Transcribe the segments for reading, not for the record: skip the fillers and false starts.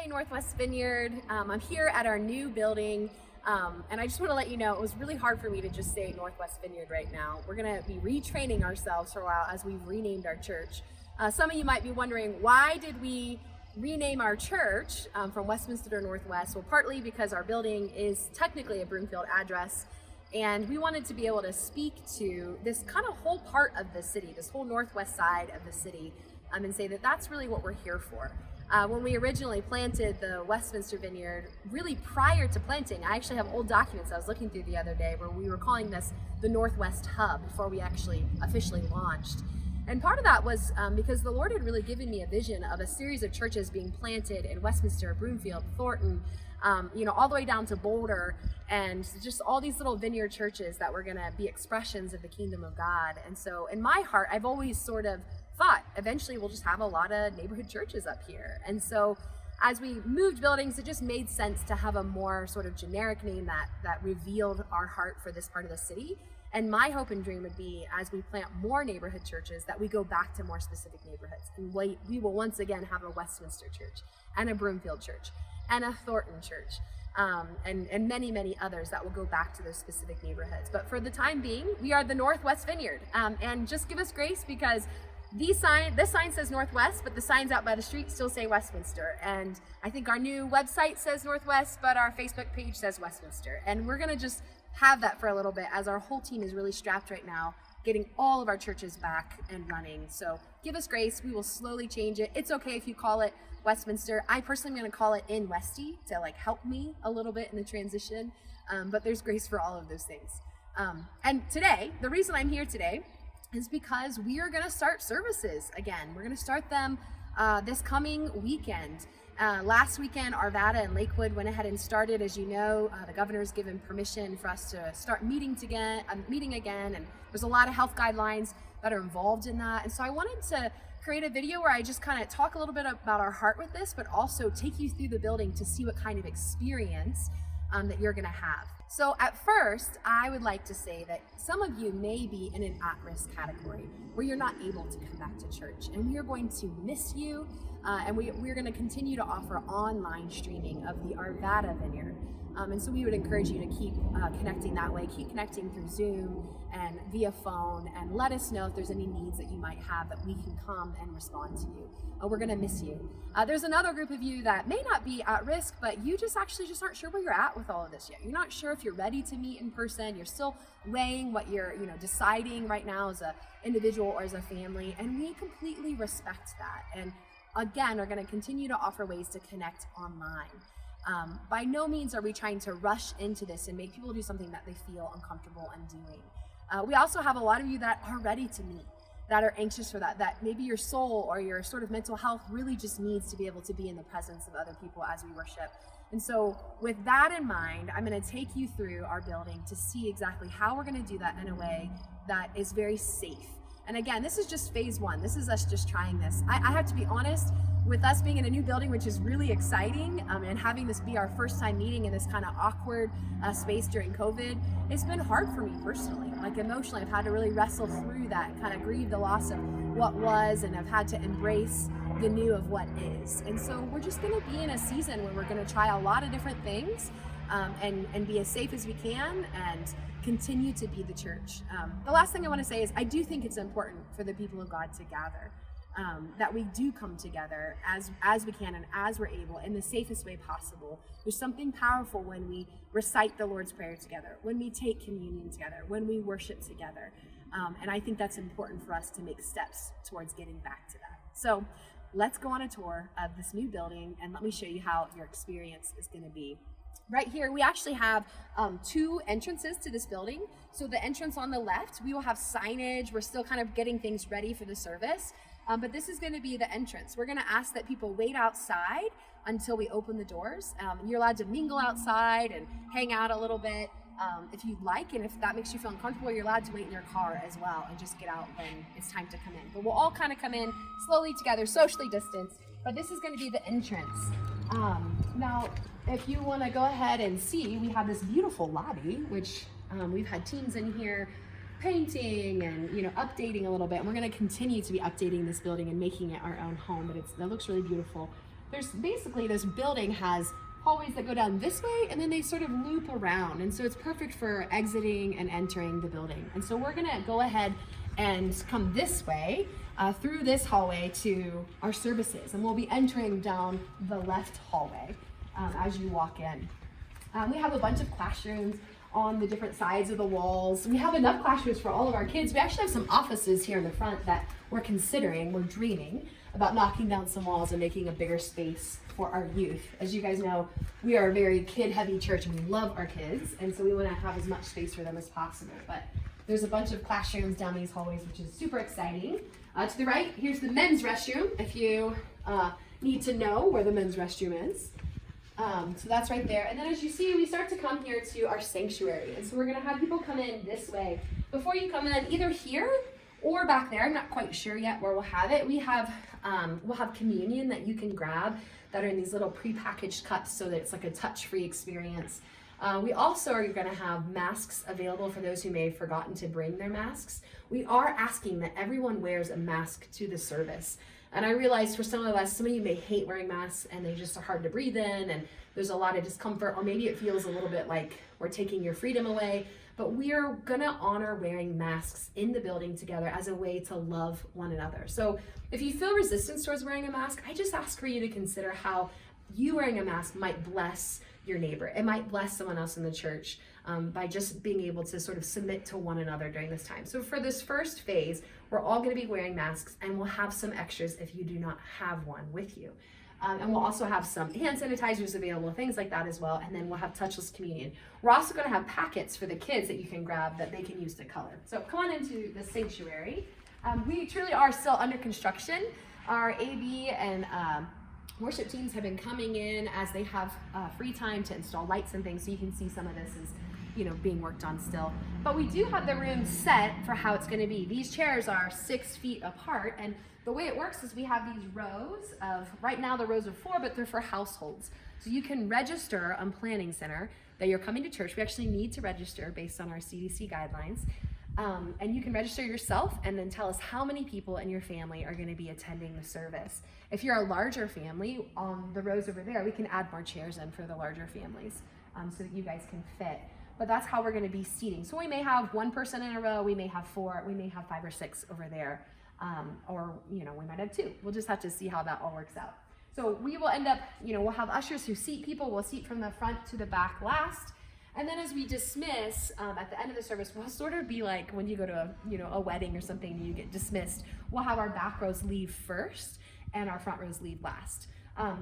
Northwest Vineyard. I'm here at our new building, and I just want to let you know it was really hard for me to just say Northwest Vineyard right now. We're going to be retraining ourselves for a while as we've renamed our church. Some of you might be wondering, why did we rename our church from Westminster to Northwest? Well, partly because our building is technically a Broomfield address, and we wanted to be able to speak to this kind of whole part of the city, this whole northwest side of the city, and say that that's really what we're here for. When we originally planted the Westminster Vineyard, really prior to planting, I actually have old documents I was looking through the other day where we were calling this the Northwest Hub before we actually officially launched. And part of that was because the Lord had really given me a vision of a series of churches being planted in Westminster, Broomfield, Thornton, all the way down to Boulder, and just all these little vineyard churches that were gonna be expressions of the kingdom of God. And so in my heart, I've always sort of thought eventually we'll just have a lot of neighborhood churches up here. And so as we moved buildings, it just made sense to have a more sort of generic name that revealed our heart for this part of the city. And my hope and dream would be, as we plant more neighborhood churches, that we go back to more specific neighborhoods. And we will once again have a Westminster church, and a Broomfield church, and a Thornton church, and many, many others that will go back to those specific neighborhoods. But for the time being, we are the Northwest Vineyard. And just give us grace, because this sign says Northwest, but the signs out by the street still say Westminster. And I think our new website says Northwest, but our Facebook page says Westminster. And we're gonna just have that for a little bit, as our whole team is really strapped right now, getting all of our churches back and running. So give us grace, we will slowly change it. It's okay if you call it Westminster. I personally am gonna call it In Westy to help me a little bit in the transition, but there's grace for all of those things. And today, the reason I'm here today is because we are gonna start services again. We're gonna start them this coming weekend. Last weekend, Arvada and Lakewood went ahead and started. As you know, the governor's given permission for us to start meeting again, and there's a lot of health guidelines that are involved in that. And so I wanted to create a video where I just kind of talk a little bit about our heart with this, but also take you through the building to see what kind of experience that you're gonna have. So at first, I would like to say that some of you may be in an at-risk category where you're not able to come back to church, and we are going to miss you, and we're going to continue to offer online streaming of the Arvada Vineyard. And so we would encourage you to keep connecting that way, keep connecting through Zoom and via phone, and let us know if there's any needs that you might have that we can come and respond to you. We're gonna miss you. There's another group of you that may not be at risk, but you just aren't sure where you're at with all of this yet. You're not sure if you're ready to meet in person. You're still weighing what you're deciding right now as an individual or as a family, and we completely respect that. And again, are gonna continue to offer ways to connect online. By no means are we trying to rush into this and make people do something that they feel uncomfortable in doing. We also have a lot of you that are ready to meet, that are anxious for that maybe your soul or your sort of mental health really just needs to be able to be in the presence of other people as we worship. And so with that in mind, I'm gonna take you through our building to see exactly how we're gonna do that in a way that is very safe. And again, this is just phase one. This is us just trying this. I have to be honest, with us being in a new building, which is really exciting, and having this be our first time meeting in this kind of awkward space during COVID, it's been hard for me personally. Emotionally, I've had to really wrestle through that and kind of grieve the loss of what was, and I've had to embrace the new of what is. And so we're just gonna be in a season where we're gonna try a lot of different things, and be as safe as we can and continue to be the church. The last thing I wanna say is I do think it's important for the people of God to gather. That we do come together as we can and as we're able in the safest way possible. There's something powerful when we recite the Lord's Prayer together, when we take communion together, when we worship together. And I think that's important for us to make steps towards getting back to that. So let's go on a tour of this new building, and let me show you how your experience is going to be. Right here, we actually have two entrances to this building. So the entrance on the left, we will have signage. We're still kind of getting things ready for the service. But this is going to be the entrance. We're going to ask that people wait outside until we open the doors. You're allowed to mingle outside and hang out a little bit if you'd like, and if that makes you feel uncomfortable, you're allowed to wait in your car as well and just get out when it's time to come in. But we'll all kind of come in slowly together, socially distanced, but this is going to be the entrance. Now, if you want to go ahead and see, we have this beautiful lobby, which we've had teams in here painting and updating a little bit. And we're going to continue to be updating this building and making it our own home, but it looks really beautiful. there's basically, this building has hallways that go down this way and then they sort of loop around. And so it's perfect for exiting and entering the building. And so we're gonna go ahead and come this way through this hallway to our services. And we'll be entering down the left hallway as you walk in. We have a bunch of classrooms on the different sides of the walls. We have enough classrooms for all of our kids. We actually have some offices here in the front that we're dreaming about knocking down some walls and making a bigger space for our youth. As you guys know, we are a very kid-heavy church and we love our kids, and so we want to have as much space for them as possible. But there's a bunch of classrooms down these hallways, which is super exciting. To the right, here's the men's restroom, if you need to know where the men's restroom is. So that's right there. And then as you see, we start to come here to our sanctuary. And so we're gonna have people come in this way. Before you come in, either here or back there, I'm not quite sure yet where we'll have it. We'll have communion that you can grab that are in these little prepackaged cups so that it's like a touch-free experience. We also are gonna have masks available for those who may have forgotten to bring their masks. We are asking that everyone wears a mask to the service. And I realize for some of us, some of you may hate wearing masks and they just are hard to breathe in and there's a lot of discomfort, or maybe it feels a little bit like we're taking your freedom away. But we're gonna honor wearing masks in the building together as a way to love one another. So if you feel resistance towards wearing a mask, I just ask for you to consider how you wearing a mask might bless your neighbor. It might bless someone else in the church by just being able to sort of submit to one another during this time. So for this first phase, we're all gonna be wearing masks, and we'll have some extras if you do not have one with you. And we'll also have some hand sanitizers available, things like that as well. And then we'll have touchless communion. We're also gonna have packets for the kids that you can grab that they can use to color. So come on into the sanctuary. We truly are still under construction. Our AV and worship teams have been coming in as they have free time to install lights and things, so you can see some of this is being worked on still. But we do have the room set for how it's going to be. These chairs are 6 feet apart, and the way it works is we have these rows of, right now the rows are 4, but they're for households. So you can register on Planning Center that you're coming to church. We actually need to register based on our CDC guidelines. And you can register yourself and then tell us how many people in your family are going to be attending the service. If you're a larger family, on the rows over there, we can add more chairs in for the larger families so that you guys can fit. But that's how we're going to be seating. So we may have 1 person in a row, we may have 4, we may have 5 or 6 over there, or we might have 2. We'll just have to see how that all works out. So we will end up, we'll have ushers who seat people. We'll seat from the front to the back last. And then as we dismiss, at the end of the service, we'll sort of be like when you go to a wedding or something and you get dismissed, we'll have our back rows leave first and our front rows leave last.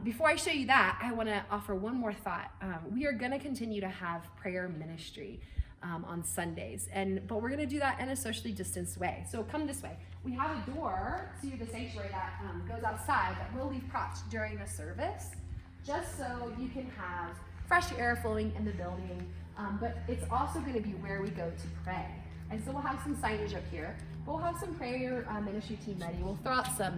Before I show you that, I want to offer one more thought. We are going to continue to have prayer ministry on Sundays, but we're going to do that in a socially distanced way. So come this way. We have a door to the sanctuary that goes outside that we'll leave propped during the service, just so you can have fresh air flowing in the building, but it's also going to be where we go to pray. And so we'll have some signage up here. We'll have some prayer ministry team ready. We'll throw out some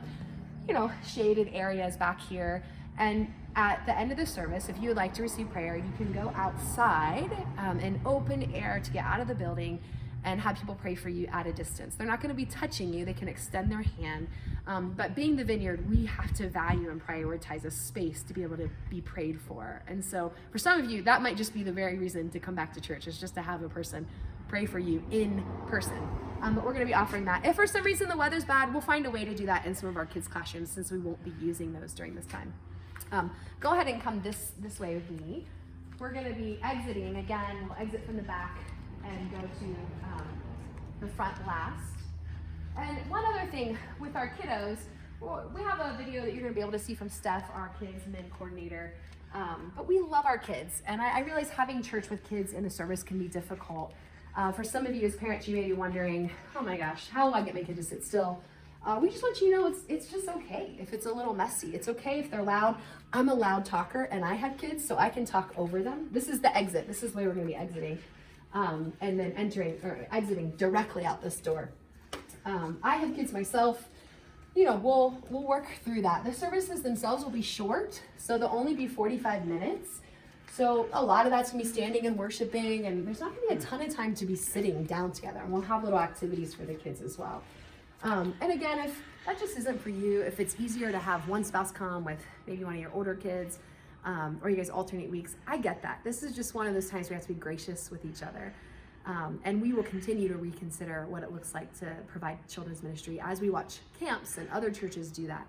shaded areas back here. And at the end of the service, if you would like to receive prayer, you can go outside in open air to get out of the building and have people pray for you at a distance. They're not going to be touching you. They can extend their hand. But being the Vineyard, we have to value and prioritize a space to be able to be prayed for. And so for some of you, that might just be the very reason to come back to church, is just to have a person pray for you in person. But we're going to be offering that. If for some reason the weather's bad, we'll find a way to do that in some of our kids' classrooms, since we won't be using those during this time. Go ahead and come this way with me. We're going to be exiting. Again, we'll exit from the back and go to the front last. And one other thing with our kiddos, we have a video that you're going to be able to see from Steph, our kids men coordinator. But we love our kids, and I realize having church with kids in the service can be difficult. For some of you as parents, you may be wondering, oh my gosh, how will I get my kid to sit still? We just want you to know it's just okay if it's a little messy. It's okay if they're loud. I'm a loud talker, and I have kids, so I can talk over them. This is the exit. This is where we're going to be exiting, and then exiting directly out this door. I have kids myself. We'll work through that. The services themselves will be short, so they'll only be 45 minutes. So a lot of that's gonna be standing and worshiping, and there's not gonna be a ton of time to be sitting down together. And we'll have little activities for the kids as well. And again, that just isn't for you. If it's easier to have one spouse come with maybe one of your older kids, or you guys alternate weeks, I get that. This is just one of those times we have to be gracious with each other. And we will continue to reconsider what it looks like to provide children's ministry as we watch camps and other churches do that.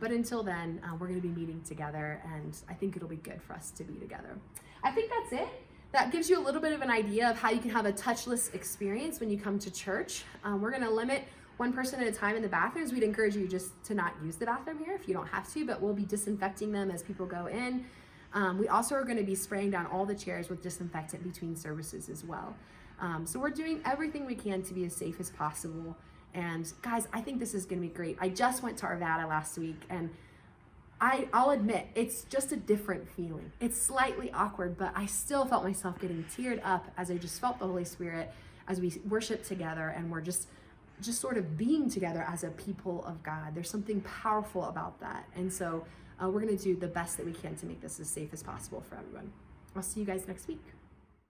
But until then, we're going to be meeting together, and I think it'll be good for us to be together. I think that's it. That gives you a little bit of an idea of how you can have a touchless experience when you come to church. We're going to limit one person at a time in the bathrooms. We'd encourage you just to not use the bathroom here if you don't have to, but we'll be disinfecting them as people go in. We also are going to be spraying down all the chairs with disinfectant between services as well. So we're doing everything we can to be as safe as possible. And guys, I think this is going to be great. I just went to Arvada last week, and I'll admit, it's just a different feeling. It's slightly awkward, but I still felt myself getting teared up as I just felt the Holy Spirit as we worship together, and we're just sort of being together as a people of God. There's something powerful about that. And so we're going to do the best that we can to make this as safe as possible for everyone. I'll see you guys next week.